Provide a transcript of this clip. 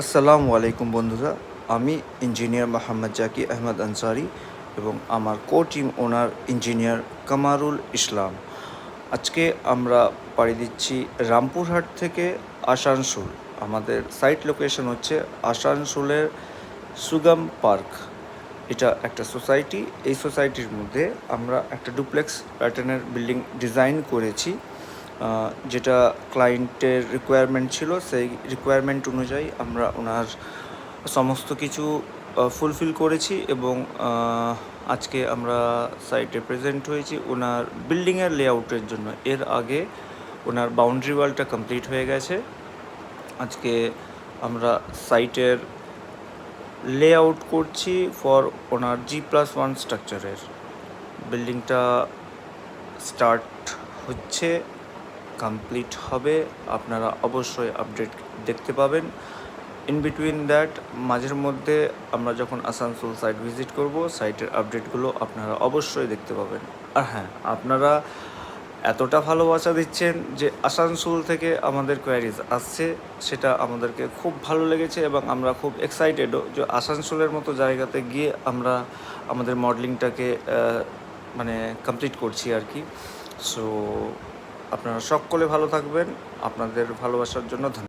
আসসালামু আলাইকুম বন্ধুরা, আমি ইঞ্জিনিয়ার মোহাম্মদ জাকি আহমদ আনসারি এবং আমার টিম ওনার ইঞ্জিনিয়ার কামারুল ইসলাম। আজকে আমরা পাড়ি দিচ্ছি রামপুরহাট থেকে আসানসোল। আমাদের সাইট লোকেশন হচ্ছে আসানসোলের সুগম পার্ক। এটা একটা সোসাইটি। এই সোসাইটির মধ্যে আমরা একটা ডুপ্লেক্স প্যাটার্নের বিল্ডিং ডিজাইন করেছি, যেটা ক্লায়েন্টের রিকোয়ারমেন্ট ছিল। সেই রিকোয়ারমেন্ট অনুযায়ী আমরা ওনার সমস্ত কিছু ফুলফিল করেছি এবং আজকে আমরা সাইটে প্রেজেন্ট হয়েছি ওনার বিল্ডিংয়ের লেআউটের জন্য। এর আগে ওনার বাউন্ডারি ওয়ালটা কমপ্লিট হয়ে গেছে। আজকে আমরা সাইটের লেআউট করছি ফর ওনার G+1 স্ট্রাকচারের। বিল্ডিংটা স্টার্ট হচ্ছে, কমপ্লিট হবে। আপনারা অবশ্যই আপডেট দেখতে পাবেন। ইন বিটুইন দ্যাট, মাঝের মধ্যে আমরা যখন আসানসোল সাইট ভিজিট করব, সাইটের আপডেটগুলো আপনারা অবশ্যই দেখতে পাবেন। আর হ্যাঁ, আপনারা এতটা ভালোবাসা দিচ্ছেন যে আসানসোল থেকে আমাদের কোয়ারিজ আসছে, সেটা আমাদেরকে খুব ভালো লেগেছে এবং আমরা খুব এক্সাইটেডও যে আসানসোলের মতো জায়গাতে গিয়ে আমরা আমাদের মডেলিংটাকে কমপ্লিট করছি আর কি। সো আপনারা সকলে ভালো থাকবেন। আপনাদের ভালোবাসার জন্য ধন্যবাদ।